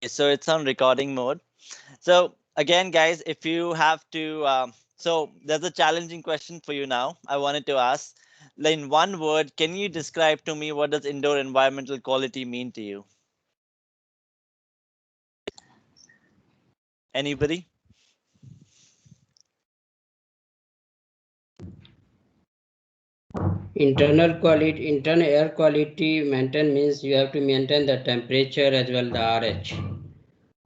Okay, so it's on recording mode. So again, guys, if you have to, so there's a challenging question for you now. I wanted to ask, in one word, can you describe to me what does indoor environmental quality mean to you? Anybody? Internal air quality maintain means you have to maintain the temperature as well the RH,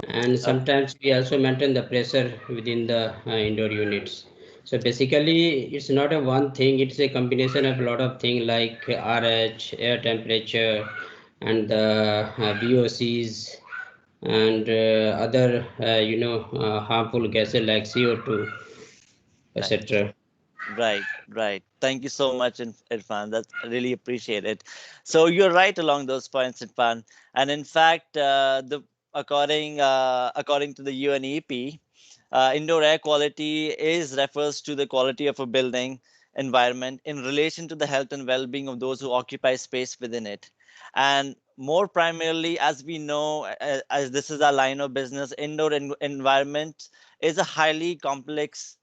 and Okay, sometimes we also maintain the pressure within the indoor units. So basically it's not a one thing, it's a combination of a lot of things like RH, air temperature, and the VOCs, and other harmful gases like CO2, right. etc. Right, right. Thank you so much, Irfan. That's I really appreciate it. So you're right along those points, Irfan. And in fact, the according to the UNEP, indoor air quality is refers to the quality of a building environment in relation to the health and well-being of those who occupy space within it. And more primarily, as we know, as this is our line of business, indoor environment is a highly complex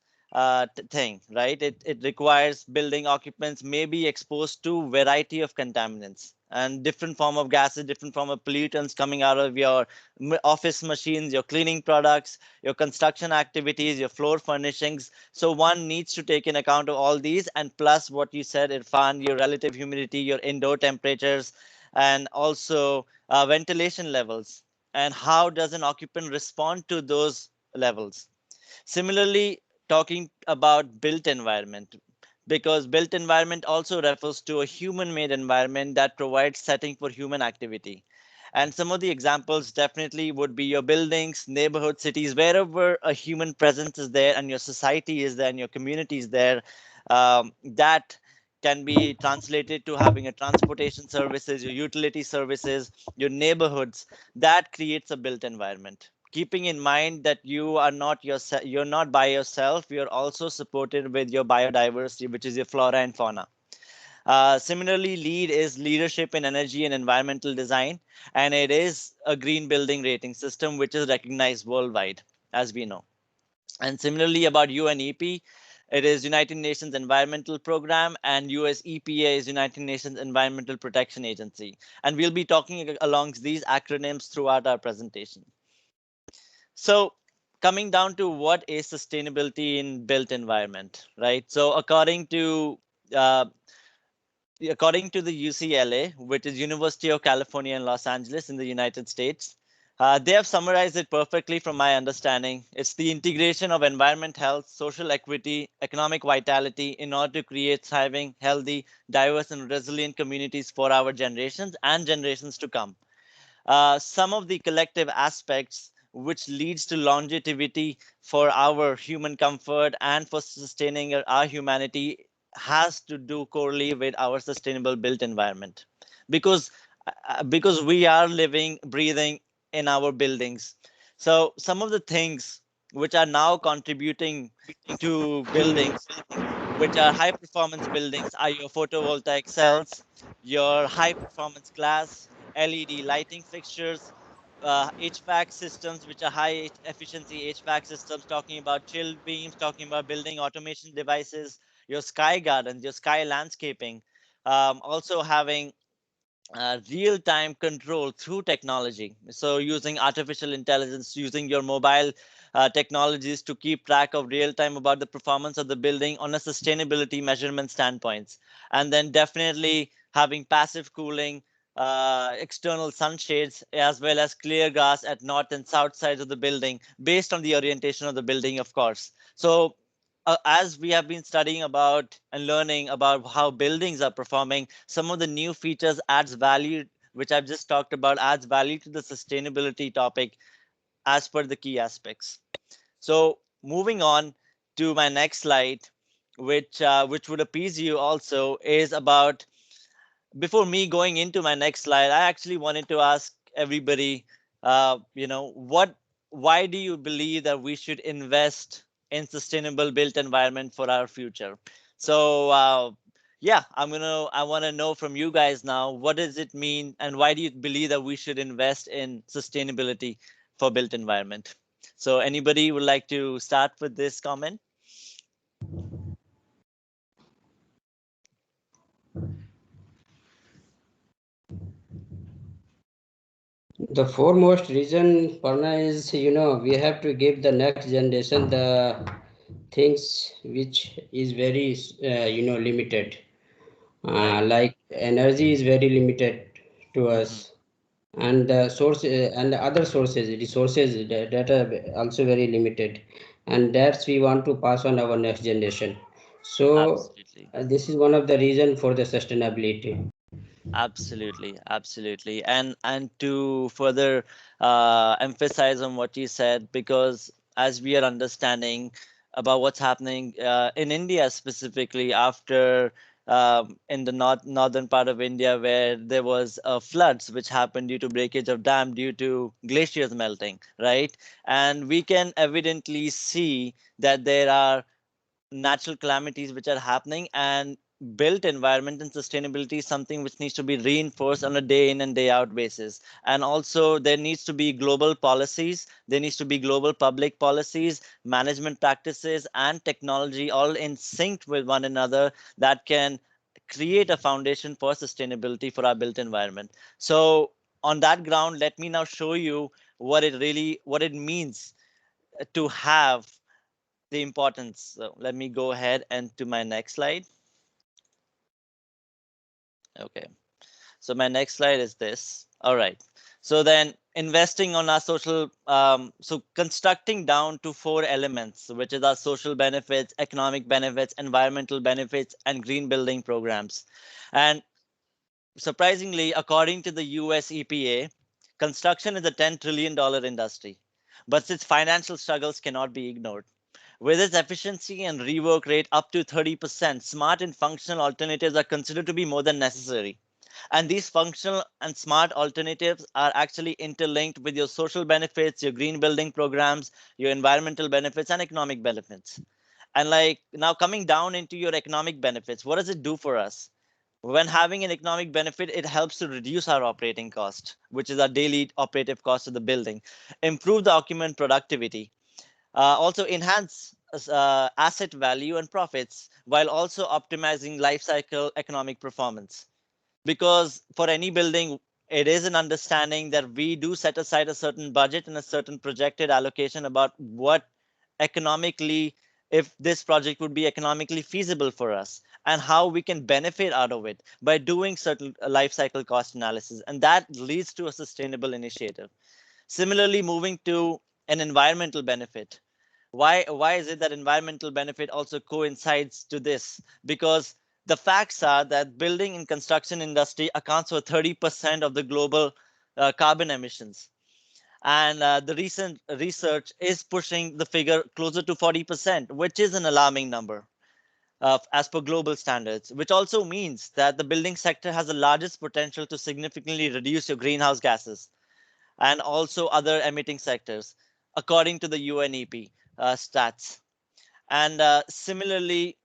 thing, right? It requires building occupants may be exposed to variety of contaminants and different form of gases, different form of pollutants coming out of your office machines, your cleaning products, your construction activities, your floor furnishings. So one needs to take in account of all these, and plus what you said, Irfan, your relative humidity, your indoor temperatures, and also ventilation levels, and how does an occupant respond to those levels. Similarly, talking about built environment, because built environment also refers to a human made environment that provides setting for human activity. And some of the examples definitely would be your buildings, neighborhood, cities, wherever a human presence is there and your society is there and your community is there. That can be translated to having a transportation services, your utility services, your neighborhoods. That creates a built environment, keeping in mind that you're not by yourself, you're also supported with your biodiversity, which is your flora and fauna. Similarly, lead is leadership in energy and environmental design, and it is a green building rating system which is recognized worldwide, as we know. And similarly, about UNEP, it is United Nations Environmental Program, and US EPA is United Nations Environmental Protection Agency. And we'll be talking along these acronyms throughout our presentation. So coming down to what is sustainability in built environment, right? So uh, according to the UCLA, which is University of California in Los Angeles in the United States, they have summarized it perfectly from my understanding. It's the integration of environment health, social equity, economic vitality in order to create thriving, healthy, diverse, and resilient communities for our generations and generations to come. Some of the collective aspects which leads to longevity for our human comfort and for sustaining our humanity has to do correlate with our sustainable built environment, because because we are living breathing in our buildings. So some of the things which are now contributing to buildings which are high performance buildings are your photovoltaic cells, your high performance glass, LED lighting fixtures, HVAC systems, which are high efficiency HVAC systems, talking about chill beams, talking about building automation devices, your sky gardens, your sky landscaping, also having real time control through technology. So, using artificial intelligence, using your mobile technologies to keep track of real time about the performance of the building on a sustainability measurement standpoints. And then definitely having passive cooling, external sunshades, as well as clear glass at north and south sides of the building based on the orientation of the building, of course. So, as we have been studying about and learning about how buildings are performing, some of the new features adds value, which I've just talked about, adds value to the sustainability topic as per the key aspects. So moving on to my next slide, which would appease you also, is about, before me going into my next slide, I actually wanted to ask everybody, why do you believe that we should invest in sustainable built environment for our future? So, yeah, I want to know from you guys now, what does it mean and why do you believe that we should invest in sustainability for built environment. So anybody would like to start with this comment? The foremost reason, Parna, is we have to give the next generation the things which is very limited. Right. Like energy is very limited to Hmm. us, and the source and the other sources, resources that are also very limited, and that's we want to pass on our next generation. So Absolutely. this is one of the reason for the sustainability. Absolutely, absolutely. And to further emphasize on what you said, because as we are understanding about what's happening in India specifically after in the northern part of India where there was floods which happened due to breakage of dam due to glaciers melting, right? And we can evidently see that there are natural calamities which are happening, and built environment and sustainability is something which needs to be reinforced on a day in and day out basis. And also there needs to be global policies, there needs to be global public policies, management practices and technology all in sync with one another that can create a foundation for sustainability for our built environment. So on that ground, let me now show you what it means to have the importance. So let me go ahead and to my next slide. Okay. So my next slide is this. All right. So then investing on our social, so constructing down to four elements, which is our social benefits, economic benefits, environmental benefits, and green building programs. And surprisingly, according to the US EPA, construction is a $10 trillion industry, but its financial struggles cannot be ignored. With its efficiency and rework rate up to 30%, smart and functional alternatives are considered to be more than necessary. And these functional and smart alternatives are actually interlinked with your social benefits, your green building programs, your environmental benefits, and economic benefits. And like now coming down into your economic benefits, what does it do for us? When having an economic benefit, it helps to reduce our operating cost, which is our daily operative cost of the building, improve the occupant productivity, also enhance asset value and profits while also optimizing life cycle economic performance. Because for any building, it is an understanding that we do set aside a certain budget and a certain projected allocation about what economically, if this project would be economically feasible for us and how we can benefit out of it by doing certain life cycle cost analysis, and that leads to a sustainable initiative. Similarly, moving to an environmental benefit, why is it that environmental benefit also coincides to this? Because the facts are that building and construction industry accounts for 30% of the global carbon emissions, and the recent research is pushing the figure closer to 40%, which is an alarming number as per global standards, which also means that the building sector has the largest potential to significantly reduce your greenhouse gases and also other emitting sectors, according to the UNEP stats. And similarly,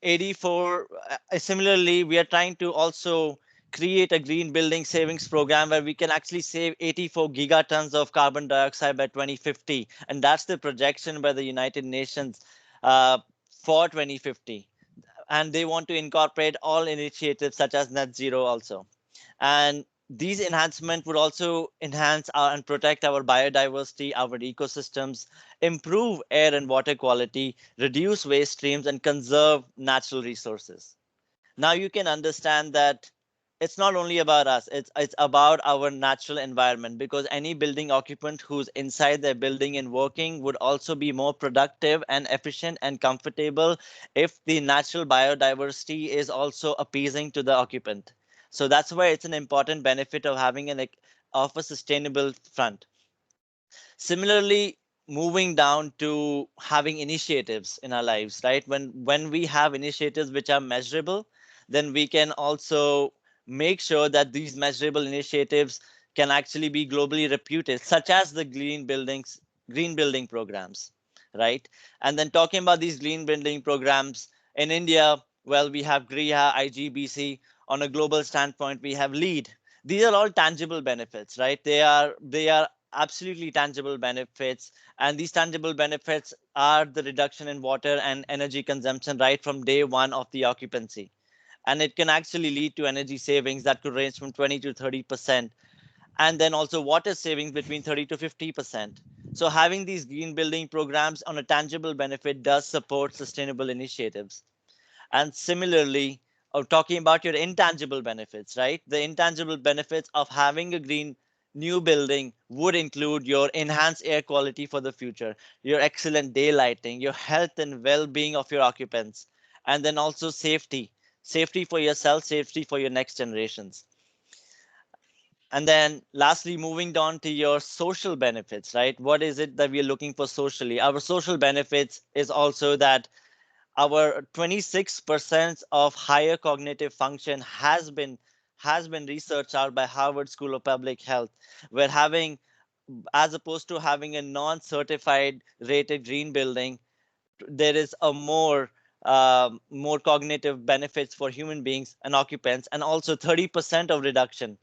we are trying to also create a green building savings program where we can actually save 84 gigatons of carbon dioxide by 2050. And that's the projection by the United Nations uh, for 2050. And they want to incorporate all initiatives such as net zero also. And these enhancements would also enhance and protect our biodiversity, our ecosystems, improve air and water quality, reduce waste streams, and conserve natural resources. Now you can understand that it's not only about us, it's about our natural environment, because any building occupant who's inside their building and working would also be more productive and efficient and comfortable if the natural biodiversity is also appeasing to the occupant. So that's why it's an important benefit of having of a sustainable front. Similarly, moving down to having initiatives in our lives, right? When we have initiatives which are measurable, then we can also make sure that these measurable initiatives can actually be globally reputed, such as the green building programs, right? And then talking about these green building programs in India, well, we have GRIHA, IGBC. On a global standpoint, we have LEED. These are all tangible benefits, right? They are absolutely tangible benefits, and these tangible benefits are the reduction in water and energy consumption right from day one of the occupancy. And it can actually lead to energy savings that could range from 20 to 30%, and then also water savings between 30 to 50%. So having these green building programs on a tangible benefit does support sustainable initiatives. And similarly, talking about your intangible benefits, right? The intangible benefits of having a green new building would include your enhanced air quality for the future, your excellent daylighting, your health and well-being of your occupants, and then also safety, safety for yourself, safety for your next generations. And then lastly, moving down to your social benefits, right? What is it that we are looking for socially? Our social benefits is also that our 26% of higher cognitive function has been researched out by Harvard School of Public Health. We're having, as opposed to having a non-certified rated green building, there is a more cognitive benefits for human beings and occupants, and also 30% of reduction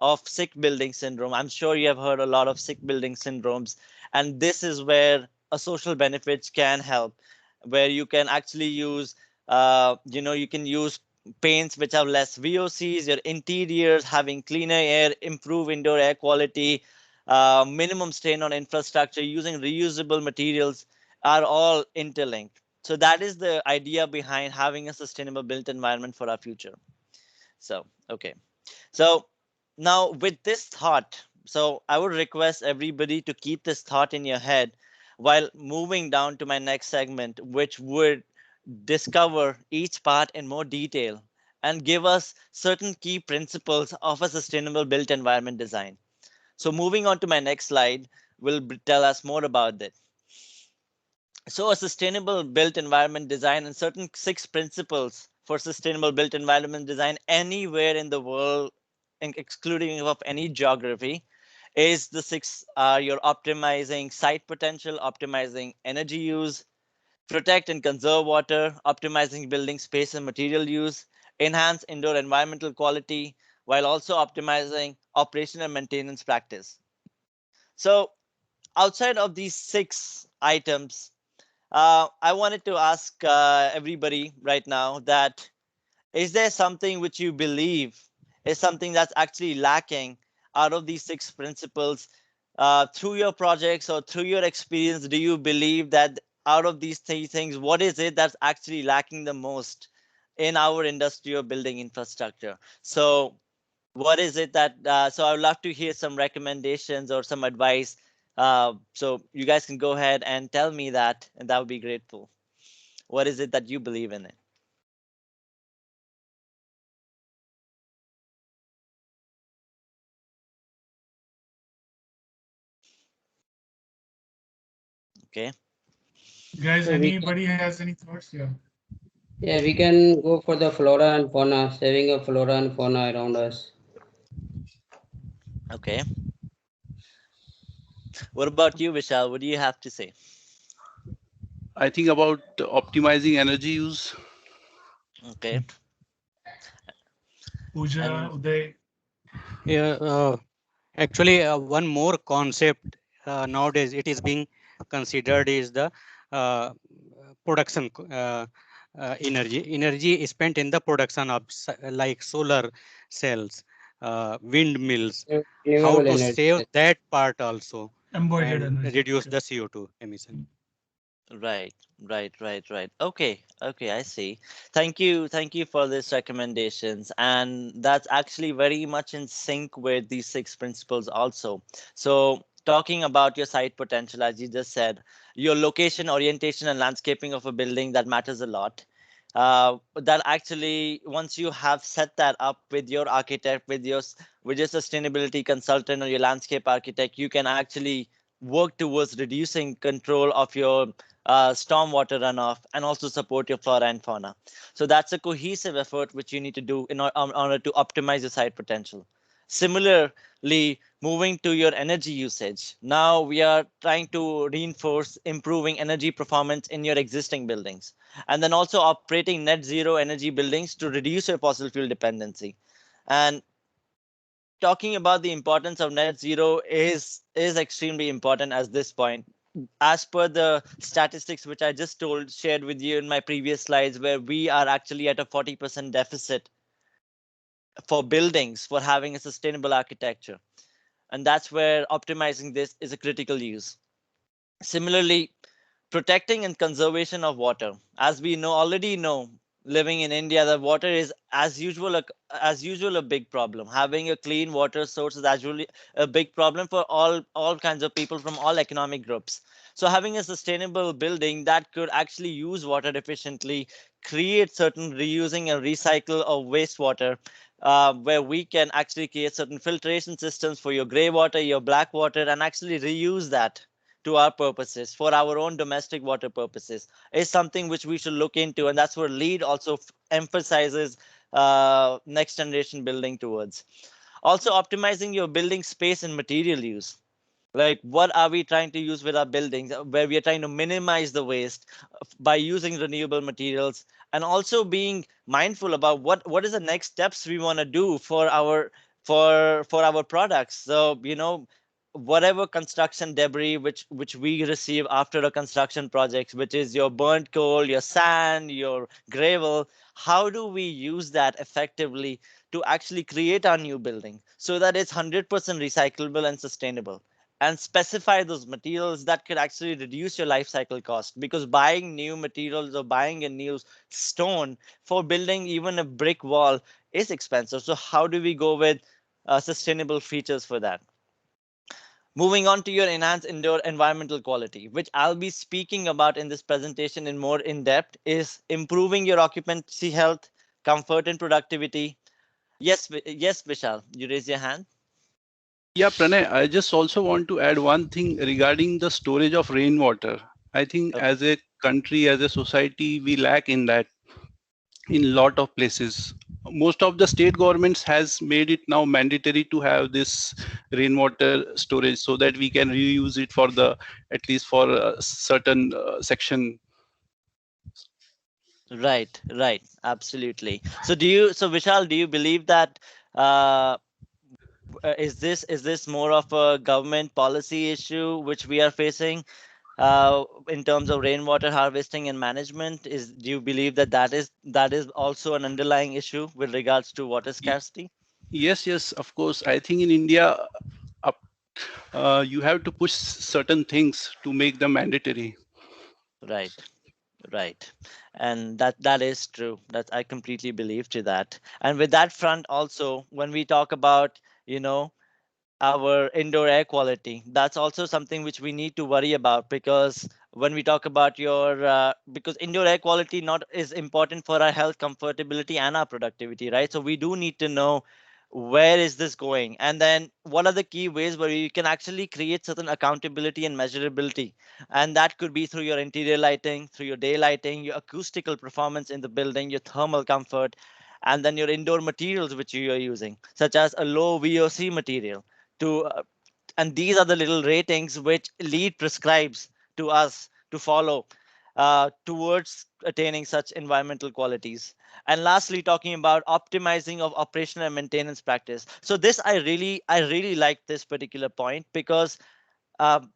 of sick building syndrome. I'm sure you have heard a lot of sick building syndromes, and this is where a social benefits can help, where you can actually use, you can use paints which have less VOCs, your interiors having cleaner air, improve indoor air quality, minimum strain on infrastructure, using reusable materials are all interlinked. So that is the idea behind having a sustainable built environment for our future. So, okay. So now with this thought, so I would request everybody to keep this thought in your head while moving down to my next segment, which would discover each part in more detail and give us certain key principles of a sustainable built environment design. So moving on to my next slide will tell us more about this. So a sustainable built environment design and certain 6 principles for sustainable built environment design anywhere in the world, excluding of any geography, is the 6 are your optimizing site potential, optimizing energy use, protect and conserve water, optimizing building space and material use, enhance indoor environmental quality, while also optimizing operation and maintenance practice. So outside of these 6 items, I wanted to ask everybody right now that is there something which you believe is something that's actually lacking out of these 6 principles through your projects or through your experience? Do you believe that out of these 3 things, what is it that's actually lacking the most in our industrial building infrastructure? So what is it that so I would love to hear some recommendations or some advice, so you guys can go ahead and tell me that, and that would be grateful. What is it that you believe in it? Okay. Guys, So we can, anybody has any thoughts? Yeah. yeah, we can go for the flora and fauna, saving of flora and fauna around us. Okay, what about you, Vishal? What do you have to say? I think about optimizing energy use. Okay. Pooja, And Uday. Yeah, actually, one more concept nowadays it is being considered is the uh, production energy. Energy is spent in the production of like solar cells, windmills. How Renewable to energy. save that part also Embodied and energy. reduce Okay. the CO2 emission. right, right. Okay, I see. Thank you for these recommendations, and that's actually very much in sync with these 6 principles also. So talking about your site potential, as you just said, your location, orientation, and landscaping of a building, that matters a lot. That actually, once you have set that up with your architect, with your sustainability consultant or your landscape architect, you can actually work towards reducing control of your stormwater runoff and also support your flora and fauna. So that's a cohesive effort which you need to do in order to optimize your site potential. Similarly, moving to your energy usage. Now we are trying to reinforce improving energy performance in your existing buildings, and then also operating net zero energy buildings to reduce your fossil fuel dependency. And talking about the importance of net zero is extremely important at this point. As per the statistics which I just shared with you in my previous slides, where we are actually at a 40% deficit for buildings for having a sustainable architecture. And that's where optimizing this is a critical use. Similarly, protecting and conservation of water. As we already know, living in India, that water is as usual a big problem. Having a clean water source is actually a big problem for all kinds of people from all economic groups. So having a sustainable building that could actually use water efficiently, create certain reusing and recycle of wastewater, where we can actually create certain filtration systems for your gray water, your black water, and actually reuse that to our purposes for our own domestic water purposes is something which we should look into, and that's where lead also emphasizes next generation building towards. Also optimizing your building space and material use, like what are we trying to use with our buildings, where we are trying to minimize the waste by using renewable materials, and also being mindful about what is the next steps we want to do for our products. So whatever construction debris which we receive after a construction project, which is your burnt coal, your sand, your gravel, how do we use that effectively to actually create our new building so that it's 100% recyclable and sustainable, and specify those materials that could actually reduce your life cycle cost, because buying new materials or buying a new stone for building even a brick wall is expensive. So how do we go with sustainable features for that? Moving on to your enhanced indoor environmental quality, which I'll be speaking about in this presentation in more in depth, is improving your occupancy health, comfort, and productivity. Yes, yes, Vishal, you raise your hand. Yeah, Pranay, I just also want to add one thing regarding the storage of rainwater. I think Okay. as a country, as a society, we lack in that in lot of places. Most of the state governments has made it now mandatory to have this rainwater storage so that we can reuse it for the at least for a certain section. Right, right, absolutely. So Vishal, do you believe that uh, is this more of a government policy issue which we are facing in terms of rainwater harvesting and management? Do you believe that that is also an underlying issue with regards to water Y- scarcity? Yes, yes, of course. I think in India, up, you have to push certain things to make them mandatory. Right, right, and that is true. That I completely believe to that. And with that front, also when we talk about you know our indoor air quality, that's also something which we need to worry about, because when we talk about because indoor air quality not is important for our health, comfortability, and our productivity, right? So we do need to know where is this going, and then what are the key ways where you can actually create certain accountability and measurability. And that could be through your interior lighting, through your day lighting, your acoustical performance in the building, your thermal comfort, and then your indoor materials which you are using, such as a low VOC material to and these are the little ratings which lead prescribes to us to follow towards attaining such environmental qualities. And lastly, talking about optimizing of operational and maintenance practice. So this I really like this particular point, because um,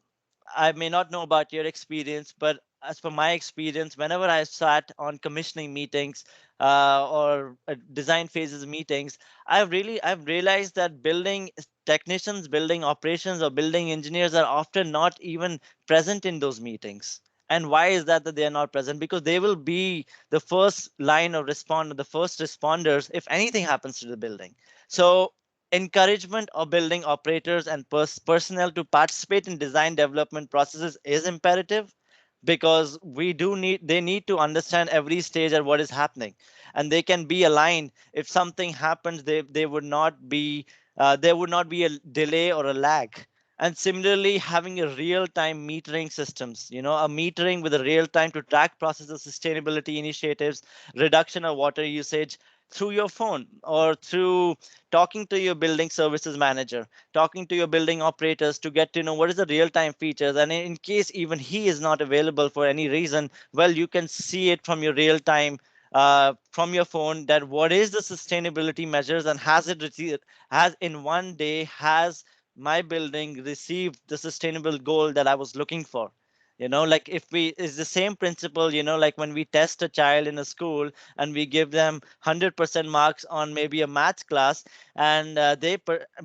I may not know about your experience, but as per my experience, whenever I sat on commissioning meetings or design phases meetings, I've realized that building technicians, building operations, or building engineers are often not even present in those meetings. And why is that they are not present? Because they will be the first line of response, the first responders if anything happens to the building. So encouragement of building operators and personnel to participate in design development processes is imperative, because they need to understand every stage and what is happening, and they can be aligned. If something happens, they would not be there would not be a delay or a lag. And similarly, having a real time metering systems, a metering with a real time to track process of sustainability initiatives, reduction of water usage through your phone, or through talking to your building services manager, talking to your building operators to get to know what is the real time features. And in case even he is not available for any reason, well, you can see it from your real time from your phone that what is the sustainability measures, and has it received, has in one day, has my building received the sustainable goal that I was looking for. Like if we is the same principle, like when we test a child in a school and we give them 100% marks on maybe a math class, and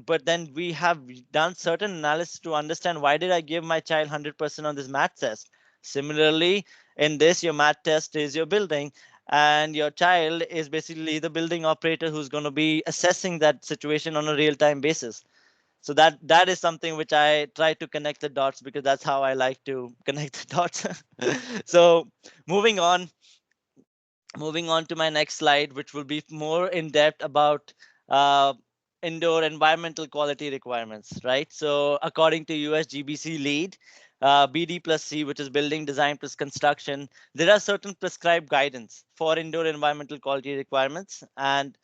but then we have done certain analysis to understand why did I give my child 100% on this math test. Similarly, in this, your math test is your building, and your child is basically the building operator who's going to be assessing that situation on a real time basis. So that is something which I try to connect the dots, because that's how I like to connect the dots. So moving on moving on to my next slide, which will be more in depth about uh, indoor environmental quality requirements, right? So according to USGBC lead, BD+C, which is building design plus construction, there are certain prescribed guidance for indoor environmental quality requirements. And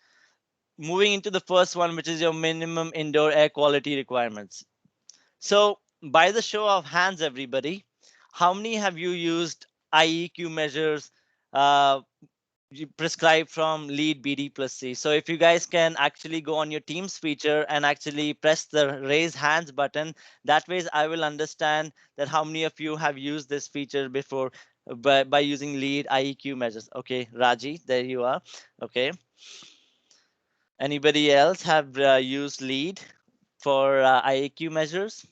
moving into the first one, which is your minimum indoor air quality requirements. So by the show of hands, everybody, how many have you used IEQ measures uh, prescribed from lead BD+C? So if you guys can actually go on your Teams feature and actually press the raise hands button, that way I will understand that how many of you have used this feature before by using lead IEQ measures. Okay, Raji, there you are. Okay. Anybody else have used lead for IAQ measures?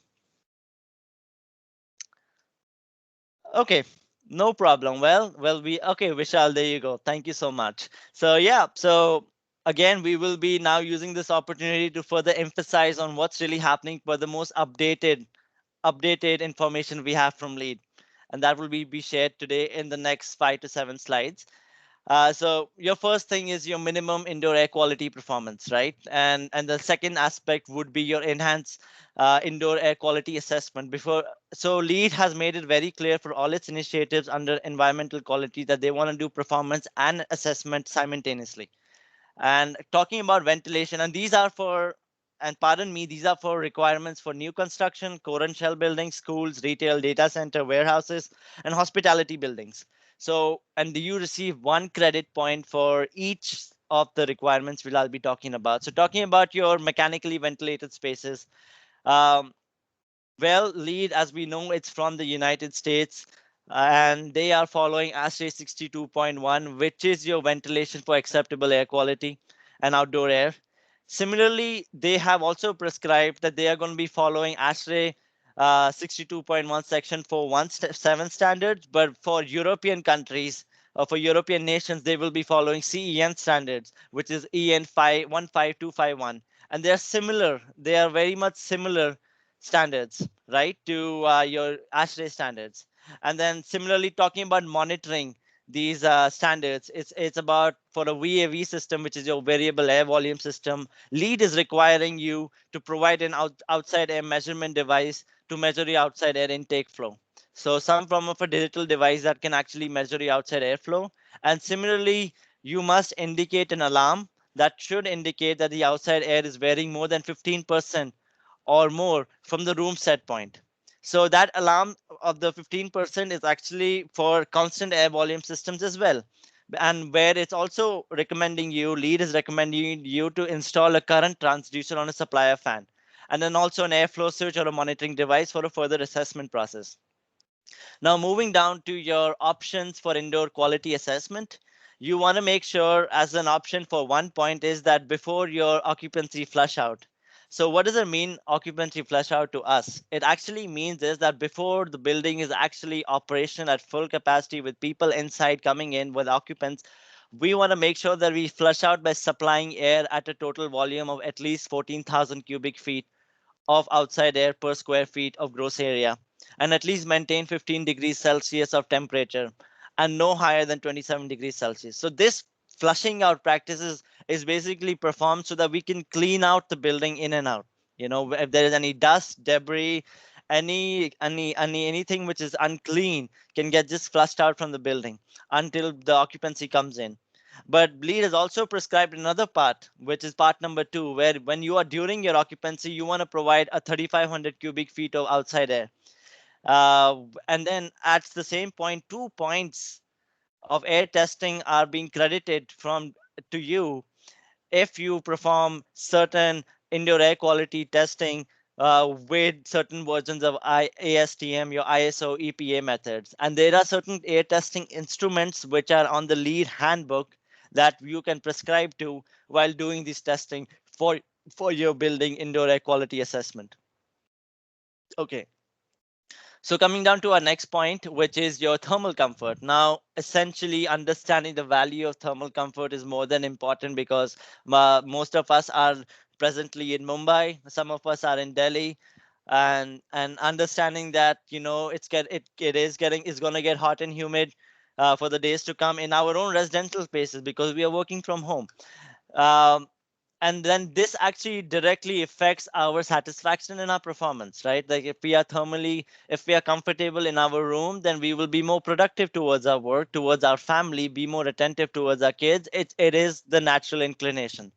Okay, no problem. Well, we okay, Vishal, there you go. Thank you so much. So yeah, so again, we will be now using this opportunity to further emphasize on what's really happening for the most updated information we have from lead, and that will be shared today in the next 5 to 7 slides. So your first thing is your minimum indoor air quality performance, right? And the second aspect would be your enhanced indoor air quality assessment. So LEED has made it very clear for all its initiatives under environmental quality that they want to do performance and assessment simultaneously. And talking about ventilation, and these are for, and pardon me, these are for requirements for new construction, core and shell buildings, schools, retail, data center, warehouses, and hospitality buildings. So, and you receive 1 credit point for each of the requirements which I'll be talking about. So talking about your mechanically ventilated spaces, um, well, LEED, as we know, it's from the United States, and they are following ASHRAE 62.1, which is your ventilation for acceptable air quality and outdoor air. Similarly, they have also prescribed that they are going to be following ASHRAE 62.1 section 417 standards, but for European countries, for European nations, they will be following CEN standards, which is EN 15251. And they are similar, they are very much similar standards, right, to your ASHRAE standards. And then similarly, talking about monitoring these standards, it's about for a VAV system, which is your variable air volume system. LEED is requiring you to provide an outside air measurement device to measure the outside air intake flow. So some form of a digital device that can actually measure the outside airflow. And similarly, you must indicate an alarm that should indicate that the outside air is varying more than 15% or more from the room set point. So that alarm of the 15% is actually for constant air volume systems as well. And where it's also recommending you, LEED is recommending you to install a current transducer on a supplier fan, and then also an airflow switch or a monitoring device for a further assessment process. Now, moving down to your options for indoor quality assessment, you want to make sure as an option for one point is that before your occupancy flush out. So what does it mean, occupancy flush out to us? It actually means is that before the building is actually operational at full capacity with people inside coming in with occupants, we want to make sure that we flush out by supplying air at a total volume of at least 14,000 cubic feet of outside air per square feet of gross area, and at least maintain 15 degrees Celsius of temperature and no higher than 27 degrees Celsius. So this flushing out practices is basically performed so that we can clean out the building in and out. If there is any dust, debris, anything which is unclean can get just flushed out from the building until the occupancy comes in. But bleed is also prescribed another part, which is part number 2, where when you are during your occupancy, you want to provide a 3,500 cubic feet of outside air. And then at the same point, 2 points of air testing are being credited from to you if you perform certain indoor air quality testing with certain versions of ASTM, your ISO EPA methods. And there are certain air testing instruments which are on the lead handbook that you can prescribe to while doing this testing for your building indoor air quality assessment. Okay. So coming down to our next point, which is your thermal comfort. Now, essentially understanding the value of thermal comfort is more than important because most of us are presently in Mumbai, some of us are in Delhi, and understanding that it's going to get hot and humid for the days to come in our own residential spaces because we are working from home. Um, and then this actually directly affects our satisfaction and our performance, right? Like if we are comfortable in our room, then we will be more productive towards our work, towards our family, be more attentive towards our kids. It is the natural inclination.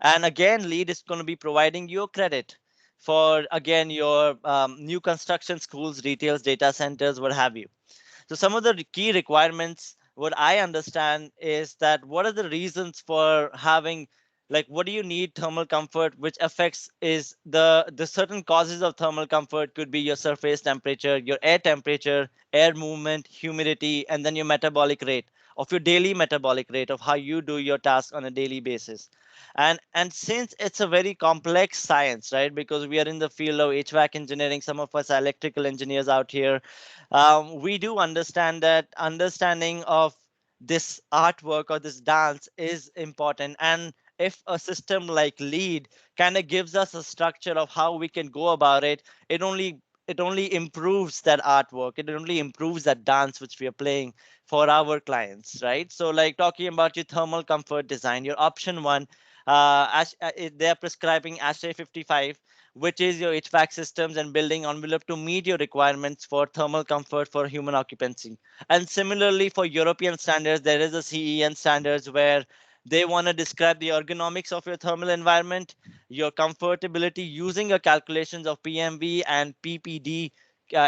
And again, lead is going to be providing you credit for again your new construction, schools, retails, data centers, what have you. So some of the key requirements, what I understand is that what are the reasons for having, like, what do you need thermal comfort, which affects is the certain causes of thermal comfort could be your surface temperature, your air temperature, air movement, humidity, and then your metabolic rate of your daily metabolic rate of how you do your task on a daily basis. And since it's a very complex science, right, because we are in the field of HVAC engineering, some of us are electrical engineers out here, we do understand that understanding of this artwork or this dance is important. And if a system like lead kind of gives us a structure of how we can go about it, it only improves that artwork, it only improves that dance which we are playing for our clients, right? So like talking about your thermal comfort design, your option one, they're prescribing ASHRAE 55, which is your HVAC systems and building envelope to meet your requirements for thermal comfort for human occupancy. And similarly, for European standards, there is a CEN standards where they want to describe the ergonomics of your thermal environment, your comfortability using a calculations of PMV and PPD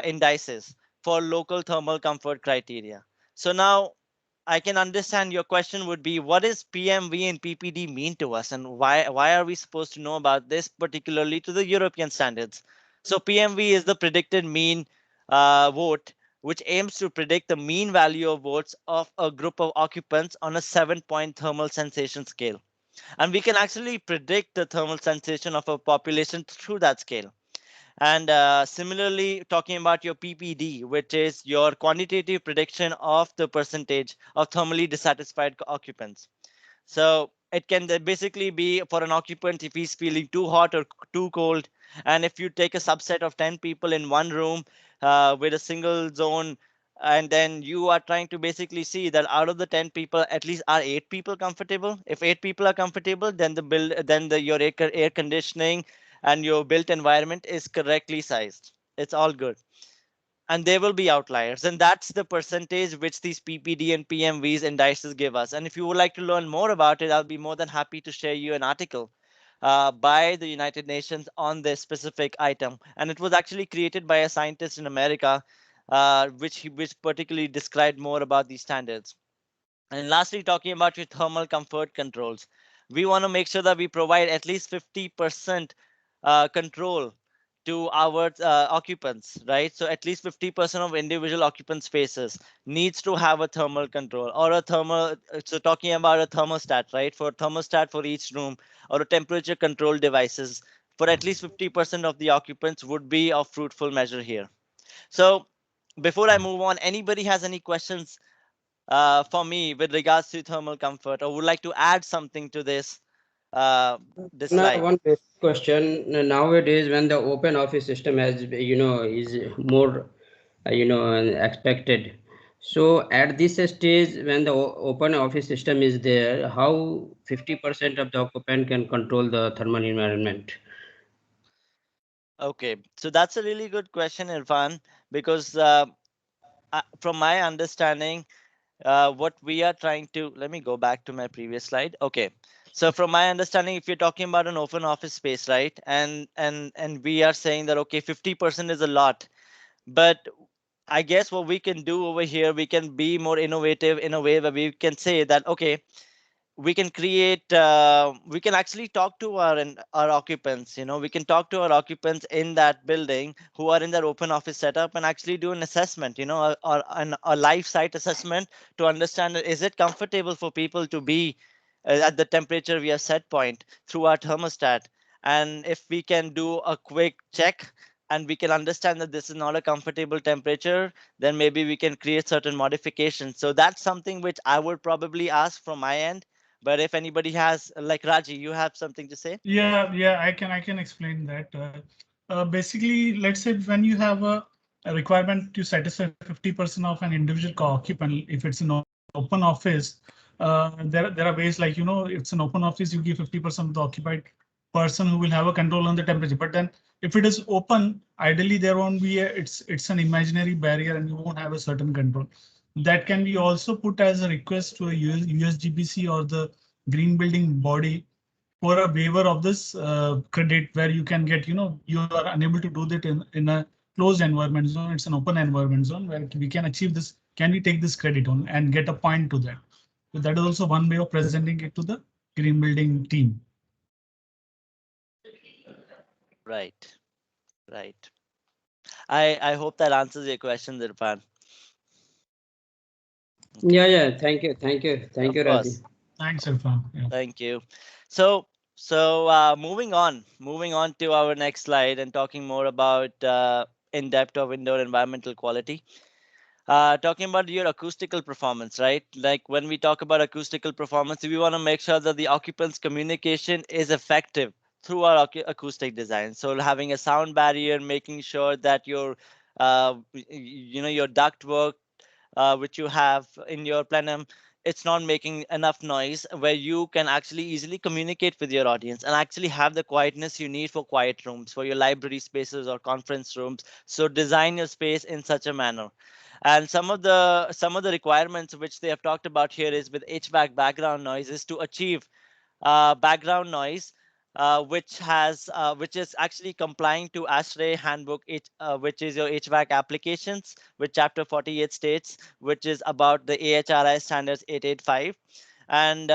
indices for local thermal comfort criteria. So now I can understand your question would be what is PMV and PPD mean to us and why are we supposed to know about this particularly to the European standards? So PMV is the predicted mean vote, which aims to predict the mean value of votes of a group of occupants on a 7-point thermal sensation scale. And we can actually predict the thermal sensation of a population through that scale. And similarly, talking about your PPD, which is your quantitative prediction of the percentage of thermally dissatisfied occupants. So it can basically be for an occupant if he's feeling too hot or too cold. And if you take a subset of 10 people in one room with a single zone, and then you are trying to basically see that out of the 10 people, at least are 8 people comfortable. If 8 people are comfortable, then your air conditioning and your built environment is correctly sized. It's all good, and there will be outliers, and that's the percentage which these PPD and PMVs indices give us. And if you would like to learn more about it, I'll be more than happy to share you an article by the United Nations on this specific item, and it was actually created by a scientist in America, which particularly described more about these standards. And lastly, talking about your thermal comfort controls, we want to make sure that we provide at least 50% control to our occupants, right? So at least 50% of individual occupant spaces needs to have a thermal control or a thermal. So talking about a thermostat, right? For thermostat for each room or a temperature control devices for at least 50% of the occupants would be a fruitful measure here. So before I move on, anybody has any questions for me with regards to thermal comfort or would like to add something to uh, this Now, slide? one basic question. Nowadays, when the open office system has, is more, expected. So at this stage, when the open office system is there, how 50% of the occupant can control the thermal environment? Okay, so that's a really good question, Irfan, because from my understanding, what we are trying to, let me go back to my previous slide. Okay, so from my understanding, if you're talking about an open office space, right, and we are saying that okay, 50% is a lot, but I guess what we can do over here, we can be more innovative in a way where we can say that, okay, we can create we can actually talk to our occupants. We can talk to our occupants in that building who are in their open office setup and actually do an assessment, a live site assessment to understand, is it comfortable for people to be at the temperature we have set point through our thermostat. And if we can do a quick check and we can understand that this is not a comfortable temperature, then maybe we can create certain modifications. So that's something which I would probably ask from my end. But if anybody has, like Raji, you have something to say? Yeah, I can explain that. Basically, let's say when you have a requirement to satisfy 50% of an individual occupant, if it's an open office, there are ways like, it's an open office, you give 50% of the occupied person who will have a control on the temperature. But then if it is open, ideally there won't be it's an imaginary barrier and you won't have a certain control. That can be also put as a request to a USGBC or the green building body for a waiver of this credit, where you can get, you are unable to do that in a closed environment zone. It's an open environment zone where we can achieve this. Can we take this credit on and get a point to that? So that is also one way of presenting it to the green building team. Right, right. I hope that answers your question, Irfan. Okay. Yeah. Thank you, Of Raji. course. Thanks, Irfan. Yeah. Thank you. So moving on to our next slide and talking more about in depth of indoor environmental quality. Talking about your acoustical performance, right? Like when we talk about acoustical performance, we want to make sure that the occupants' communication is effective through our acoustic design. So having a sound barrier, making sure that your duct work, which you have in your plenum, it's not making enough noise where you can actually easily communicate with your audience and actually have the quietness you need for quiet rooms, for your library spaces or conference rooms. So design your space in such a manner. And some of the requirements which they have talked about here is with HVAC background noise is to achieve background noise, which is actually complying to ASHRAE handbook, which is your HVAC applications, which chapter 48 states, which is about the AHRI standards 885. And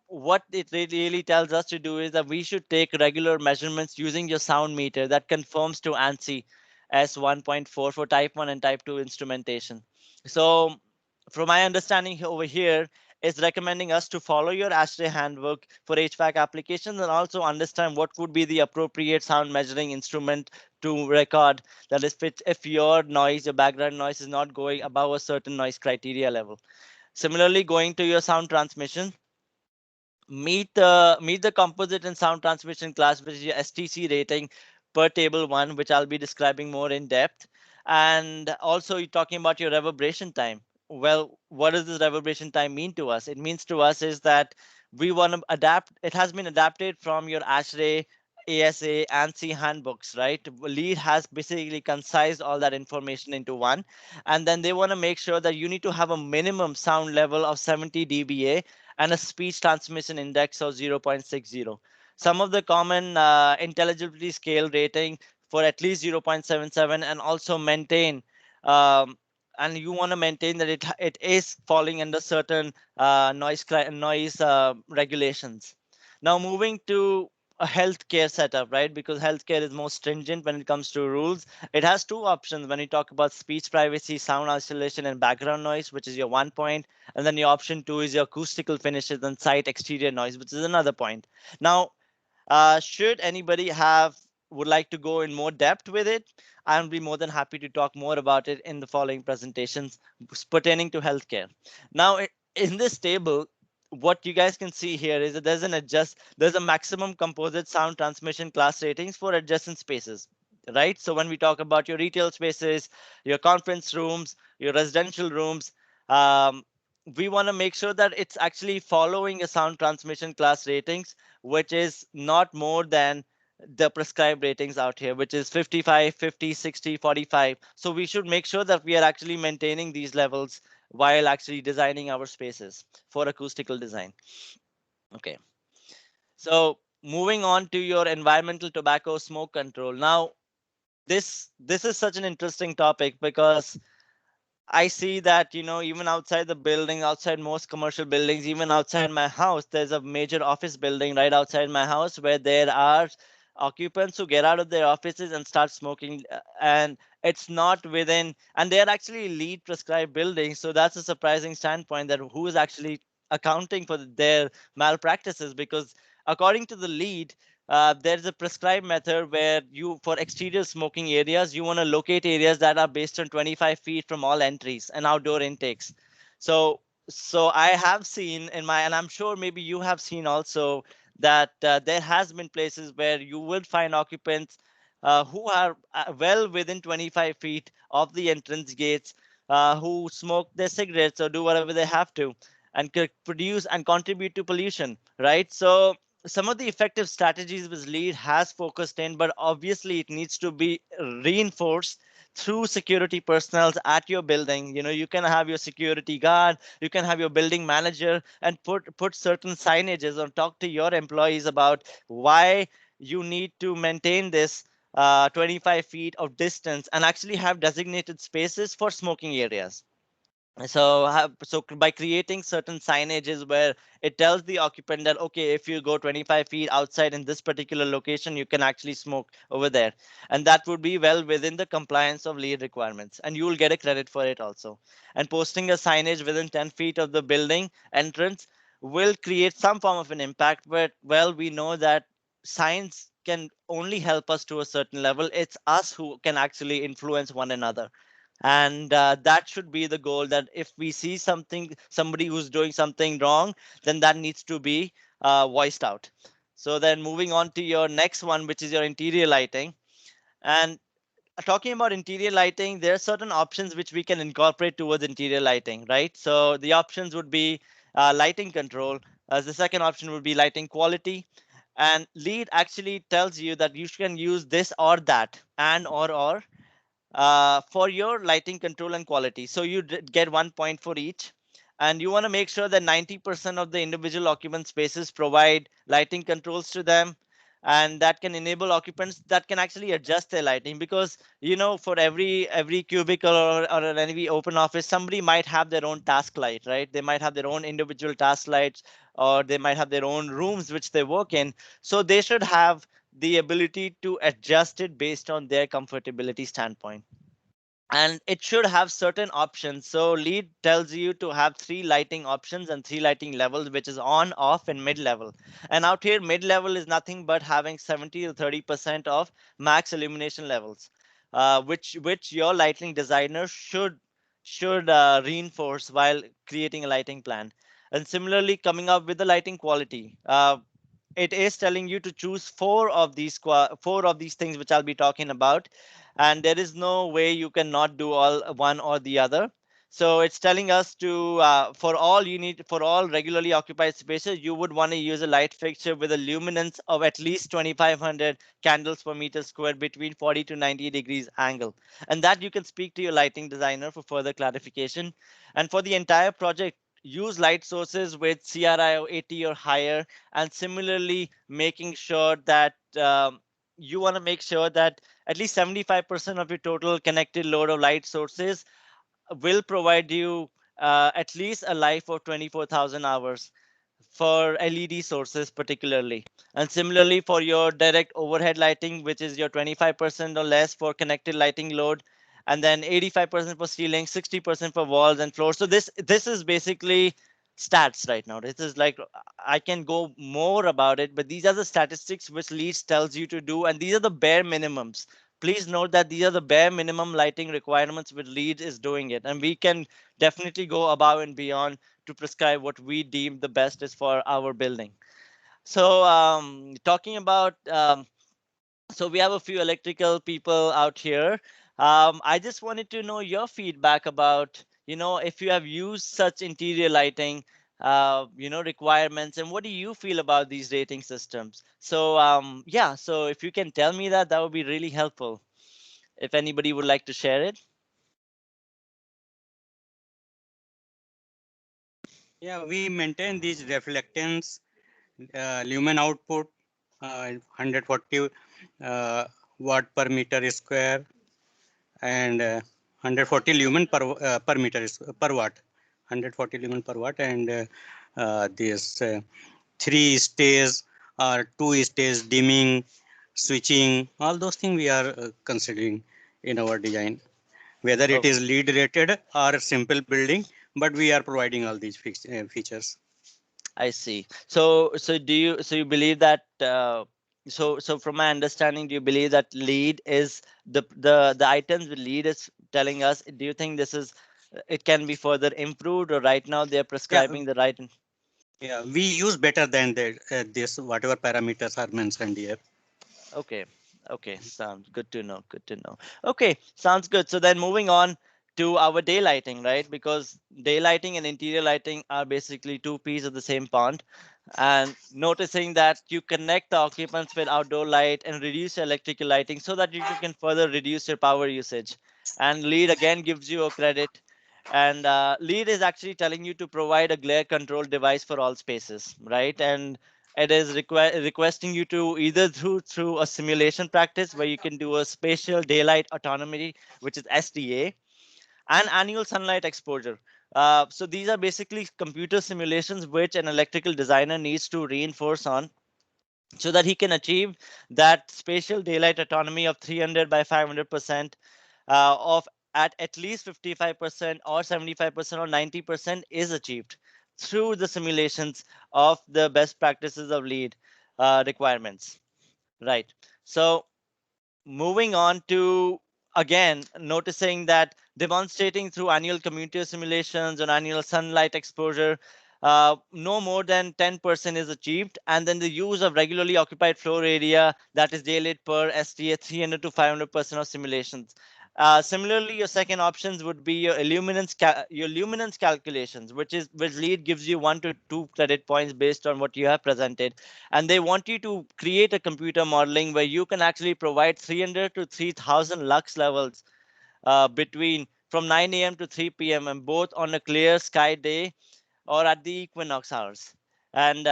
what it really tells us to do is that we should take regular measurements using your sound meter that conforms to ANSI S1.4 for type 1 and type 2 instrumentation. So from my understanding over here, is recommending us to follow your ASHRAE handbook for HVAC applications and also understand what would be the appropriate sound measuring instrument to record that if your noise, your background noise is not going above a certain noise criteria level. Similarly, going to your sound transmission, meet the composite and sound transmission class, which is your STC rating per table 1, which I'll be describing more in depth. And also you're talking about your reverberation time. Well, what does this reverberation time mean to us? It means to us is that we want to adapt. It has been adapted from your ASHRAE, ASA, and C handbooks, right? Lead has basically concised all that information into one. And then they want to make sure that you need to have a minimum sound level of 70 dBA and a speech transmission index of 0.60. Some of the common intelligibility scale rating for at least 0.77, and also maintain, and you want to maintain that it is falling under certain noise regulations. Now moving to a healthcare setup, right? Because healthcare is more stringent when it comes to rules. It has two options when you talk about speech privacy, sound isolation, and background noise, which is your 1 point. And then your option 2 is your acoustical finishes and site exterior noise, which is another point. Now, should anybody would like to go in more depth with it, I'll be more than happy to talk more about it in the following presentations pertaining to healthcare. Now, in this table, what you guys can see here is that there's a maximum composite sound transmission class ratings for adjacent spaces, right? So when we talk about your retail spaces, your conference rooms, your residential rooms, um, we want to make sure that it's actually following a sound transmission class ratings, which is not more than the prescribed ratings out here, which is 55, 50, 60, 45. So we should make sure that we are actually maintaining these levels while actually designing our spaces for acoustical design. Okay. So moving on to your environmental tobacco smoke control. Now, this is such an interesting topic because I see that, even outside the building, outside most commercial buildings, even outside my house, there's a major office building right outside my house where there are occupants who get out of their offices and start smoking. And it's not within, and they're actually LEED prescribed buildings. So that's a surprising standpoint, that who is actually accounting for their malpractices, because according to the LEED, there's a prescribed method where you, for exterior smoking areas, you want to locate areas that are based on 25 feet from all entries and outdoor intakes. So, so I have seen in my, and I'm sure maybe you have seen also, that there has been places where you would find occupants who are well within 25 feet of the entrance gates, who smoke their cigarettes or do whatever they have to, and produce and contribute to pollution, right? So some of the effective strategies which LEED has focused in, but obviously it needs to be reinforced through security personnel at your building. You can have your security guard, you can have your building manager, and put certain signages or talk to your employees about why you need to maintain this 25 feet of distance, and actually have designated spaces for smoking areas. So by creating certain signages where it tells the occupant that, okay, if you go 25 feet outside in this particular location, you can actually smoke over there, and that would be well within the compliance of LEED requirements, and you will get a credit for it also. And posting a signage within 10 feet of the building entrance will create some form of an impact, but well, we know that science can only help us to a certain level. It's us who can actually influence one another, and that should be the goal, that if we see somebody who's doing something wrong, then that needs to be voiced out. So then moving on to your next one, which is your interior lighting. And talking about interior lighting, there are certain options which we can incorporate towards interior lighting, right? So the options would be lighting control, as the second option would be lighting quality. And LEED actually tells you that you can use this or that, and or for your lighting control and quality. So you get 1 point for each. And you want to make sure that 90% of the individual occupant spaces provide lighting controls to them. And that can enable occupants that can actually adjust their lighting, because for every cubicle, or in any open office, somebody might have their own task light, right? They might have their own individual task lights, or they might have their own rooms which they work in. So they should have the ability to adjust it based on their comfortability standpoint. And it should have certain options. So LEED tells you to have 3 lighting options and 3 lighting levels, which is on, off, and mid level. And out here, mid level is nothing but having 70 to 30% of max illumination levels, which your lighting designer should reinforce while creating a lighting plan. And similarly, coming up with the lighting quality. It is telling you to choose four of these things which I'll be talking about, and there is no way you cannot do all one or the other. So it's telling us to for all regularly occupied spaces, you would want to use a light fixture with a luminance of at least 2500 candles per meter square between 40 to 90 degrees angle, and that you can speak to your lighting designer for further clarification. And for the entire project, use light sources with CRI of 80 or higher, and similarly making sure that you want to make sure that at least 75% of your total connected load of light sources will provide you at least a life of 24,000 hours for LED sources particularly. And similarly for your direct overhead lighting, which is your 25% or less for connected lighting load, and then 85% for ceiling, 60% for walls and floors. So this is basically stats right now. This is like, I can go more about it, but these are the statistics which LEED tells you to do, and these are the bare minimums. Please note that these are the bare minimum lighting requirements which LEED is doing it, and we can definitely go above and beyond to prescribe what we deem the best is for our building. So talking about, so we have a few electrical people out here. I just wanted to know your feedback about, if you have used such interior lighting, requirements, and what do you feel about these rating systems? So yeah, so if you can tell me that, that would be really helpful. If anybody would like to share it. Yeah, we maintain these reflectance lumen output 140 watt per meter square, and 140 lumen per meter is per watt. 140 lumen per watt, and this 3 stage or 2 stage dimming, switching, all those things we are considering in our design. Whether it Oh, is lead rated or simple building, but we are providing all these features. I see. So you believe that so from my understanding, do you believe that lead is the items the lead is telling us? Do you think this is it can be further improved, or right now they're Yeah, prescribing the right? yeah, we use better than this whatever parameters are mentioned here. Okay. Okay. Sounds good to know. Good to know. Okay. Sounds good. So then moving on to our daylighting, right? Because daylighting and interior lighting are basically two peas of the same pond. And noticing that you connect the occupants with outdoor light and reduce your electrical lighting so that you can further reduce your power usage. And lead again gives you a credit. And lead is actually telling you to provide a glare control device for all spaces, right? And it is requesting you to either through a simulation practice where you can do a spatial daylight autonomy, which is SDA, and annual sunlight exposure. So these are basically computer simulations which an electrical designer needs to reinforce on so that he can achieve that spatial daylight autonomy of 300 by 500% of at least 55% or 75% or 90% is achieved through the simulations of the best practices of lead requirements. Right. So moving on to again noticing that demonstrating through annual commuter simulations and annual sunlight exposure, no more than 10% is achieved, and then the use of regularly occupied floor area, that is daylit per STA 300 to 500% of simulations. Similarly, your second options would be your luminance calculations, which lead gives you 1 to 2 credit points based on what you have presented, and they want you to create a computer modeling where you can actually provide 300 to 3000 lux levels between from 9 a.m. to 3 p.m. and both on a clear sky day or at the equinox hours. And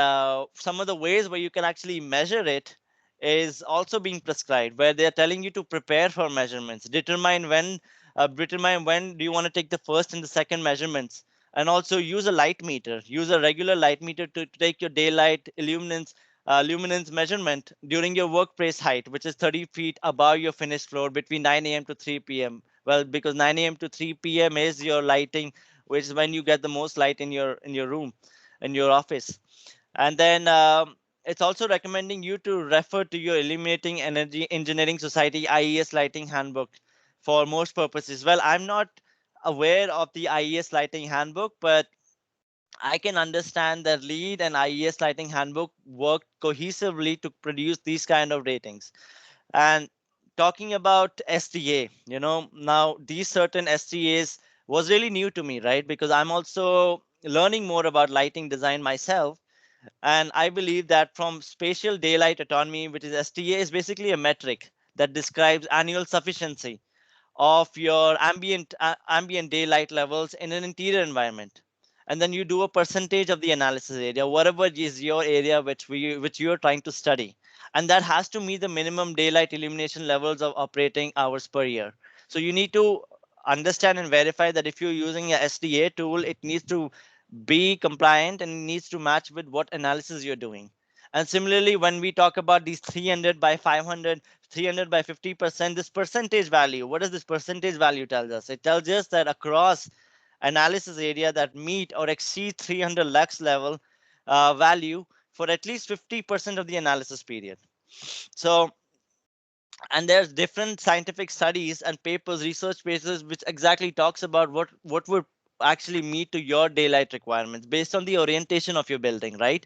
some of the ways where you can actually measure it is also being prescribed, where they're telling you to prepare for measurements, determine when do you want to take the first and the second measurements, and also use a light meter, use a regular light meter to take your daylight luminance measurement during your workplace height, which is 30 feet above your finished floor between 9 a.m. to 3 p.m. Well, because 9 a.m. to 3 p.m. is your lighting, which is when you get the most light in your room, in your office. And then it's also recommending you to refer to your Illuminating Energy Engineering Society IES lighting handbook for most purposes. Well, I'm not aware of the IES lighting handbook, but I can understand that LEED and IES lighting handbook work cohesively to produce these kind of ratings. And talking about STA, now these certain STAs was really new to me, right? Because I'm also learning more about lighting design myself. And I believe that from spatial daylight autonomy, which is STA, is basically a metric that describes annual sufficiency of your ambient daylight levels in an interior environment, and then you do a percentage of the analysis area, whatever is your area which you are trying to study, and that has to meet the minimum daylight illumination levels of operating hours per year. So you need to understand and verify that if you're using a SDA tool, it needs to be compliant and needs to match with what analysis you're doing. And similarly, when we talk about these 300 by 500, 300 by 50%, this percentage value, what does this percentage value tell us? It tells us that across analysis area that meet or exceed 300 lux level value for at least 50% of the analysis period. So, and there's different scientific studies and papers, research papers, which exactly talks about what would actually meet to your daylight requirements based on the orientation of your building, right?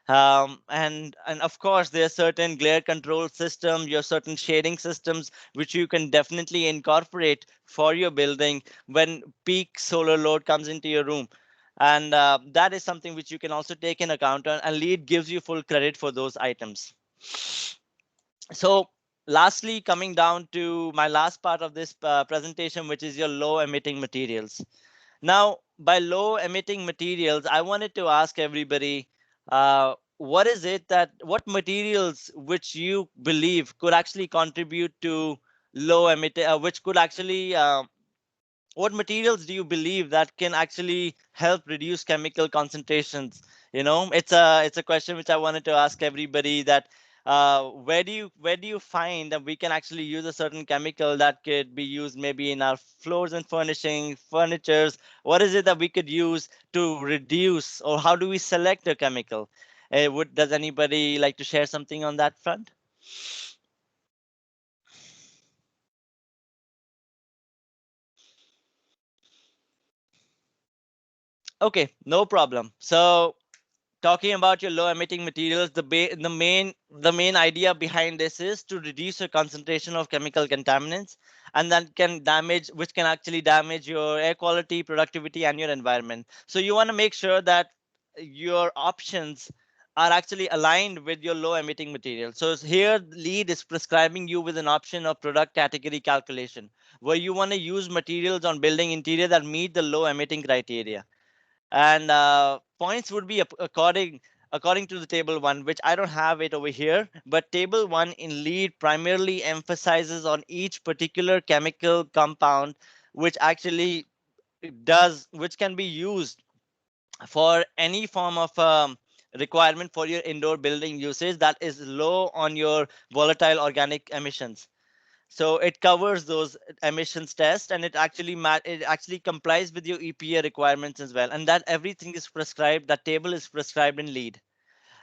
And of course there's certain glare control system, your certain shading systems which you can definitely incorporate for your building when peak solar load comes into your room. And that is something which you can also take in account on, and lead gives you full credit for those items. So lastly, coming down to my last part of this presentation, which is your low emitting materials. Now, by low emitting materials, I wanted to ask everybody, what materials which you believe could actually contribute to low emitter, which could actually what materials do you believe that can actually help reduce chemical concentrations? It's a question which I wanted to ask everybody, that where do you find that we can actually use a certain chemical that could be used maybe in our floors and furnitures? What is it that we could use to reduce, or how do we select a chemical? Does anybody like to share something on that front? Okay, no problem. So talking about your low emitting materials, the main idea behind this is to reduce the concentration of chemical contaminants, and that can damage which can actually damage your air quality, productivity, and your environment. So you want to make sure that your options are actually aligned with your low emitting material. So here lead is prescribing you with an option of product category calculation, where you want to use materials on building interior that meet the low emitting criteria. And points would be according to the table 1, which I don't have it over here, but table 1 in lead primarily emphasizes on each particular chemical compound which actually which can be used for any form of requirement for your indoor building usage that is low on your volatile organic emissions. So it covers those emissions test, and it actually complies with your EPA requirements as well. And that everything is prescribed. That table is prescribed in lead.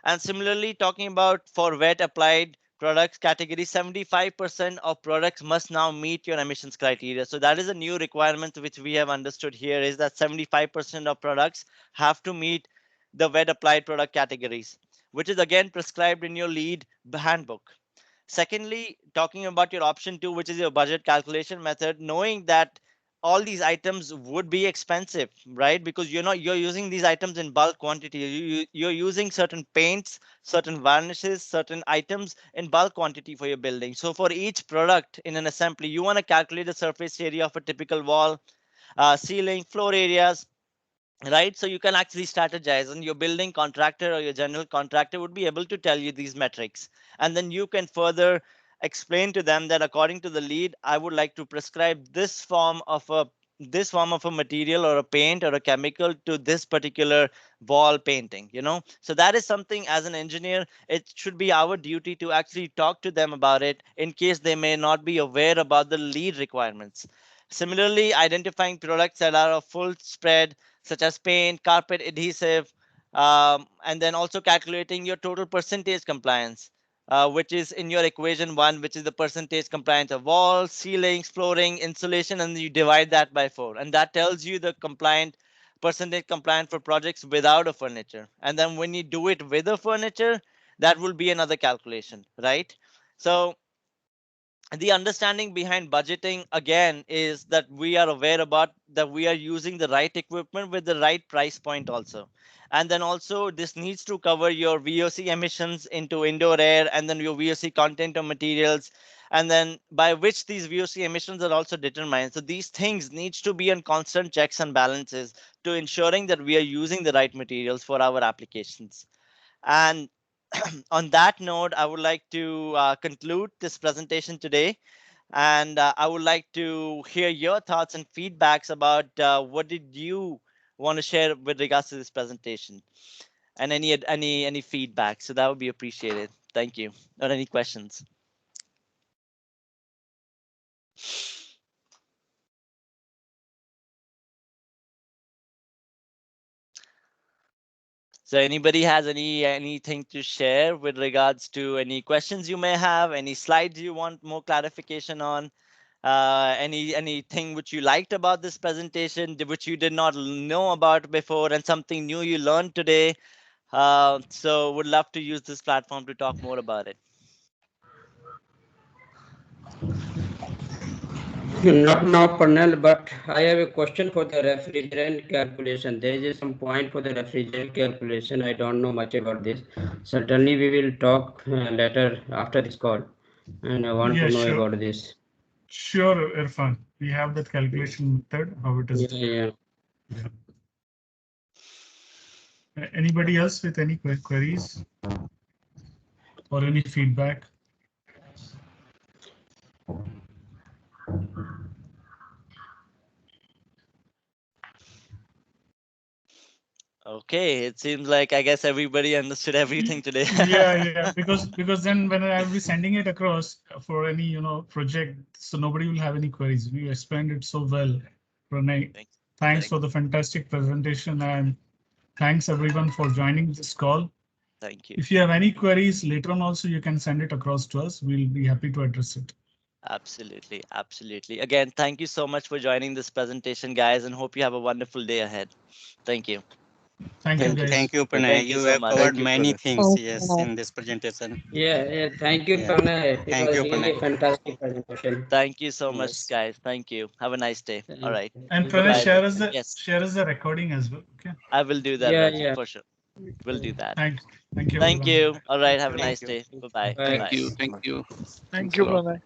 And similarly, talking about for wet applied products category, 75% of products must now meet your emissions criteria. So that is a new requirement which we have understood here, is that 75% of products have to meet the wet applied product categories, which is again prescribed in your lead handbook. Secondly, talking about your option 2, which is your budget calculation method, knowing that all these items would be expensive, right? Because you're using these items in bulk quantity. You're using certain paints, certain varnishes, certain items in bulk quantity for your building. So for each product in an assembly, you want to calculate the surface area of a typical wall, ceiling, floor areas, right? So you can actually strategize, and your building contractor or your general contractor would be able to tell you these metrics. And then you can further explain to them that according to the lead, I would like to prescribe this form of a material or a paint or a chemical to this particular wall painting. So that is something, as an engineer, it should be our duty to actually talk to them about it in case they may not be aware about the lead requirements. Similarly, identifying products that are a full spread, such as paint, carpet, adhesive, and then also calculating your total percentage compliance, which is in your equation 1, which is the percentage compliance of walls, ceilings, flooring, insulation, and you divide that by 4. And that tells you the percentage compliant for projects without a furniture. And then when you do it with a furniture, that will be another calculation, right? So the understanding behind budgeting again is that we are aware about that we are using the right equipment with the right price point also. And then also this needs to cover your VOC emissions into indoor air, and then your VOC content of materials, and then by which these VOC emissions are also determined. So these things needs to be on constant checks and balances to ensuring that we are using the right materials for our applications. And on that note, I would like to conclude this presentation today. And I would like to hear your thoughts and feedbacks about what did you want to share with regards to this presentation, and any feedback. So that would be appreciated. Thank you. Or any questions? So anybody has anything to share with regards to any questions you may have, any slides you want more clarification on? Anything which you liked about this presentation, which you did not know about before, and something new you learned today. So would love to use this platform to talk more about it. Not now, Pernell, but I have a question for the refrigerant calculation. There is some point for the refrigerant calculation. I don't know much about this. Certainly, we will talk later after this call, and I want Yeah, to know sure. about this. Sure, Irfan. We have that calculation method, how it is done. Yeah. Yeah. Anybody else with any queries or any feedback? Okay, it seems like I guess everybody understood everything today. Yeah, because then when I'll be sending it across for any project, so nobody will have any queries. You explained it so well, Pranay. Thanks. Thanks for the fantastic presentation, and thanks everyone for joining this call. Thank you. If you have any queries later on, also you can send it across to us. We'll be happy to address it. Absolutely, absolutely. Again, thank you so much for joining this presentation, guys, and hope you have a wonderful day ahead. Thank you. Thank you, guys. Thank you, Pranay. Thank you You so have much. covered Thank you, many Pranay. things, yes, in this presentation. Yeah, thank you, Yeah. Pranay. It Thank was you, really Pranay. fantastic presentation. Thank you so much, Yes. guys. Thank you. Have a nice day. All Thank right. And you. Pranay, Bye-bye. share Yes, us the recording as well. Okay. I will do that, Yeah, Rajiv, yeah. for sure. We'll do that. Thank you Thank everyone. you. All right. Have a Thank nice you. day. Bye-bye. Bye. Thank Bye. you. Thank you. Thank Thanks a you, lot. Pranay.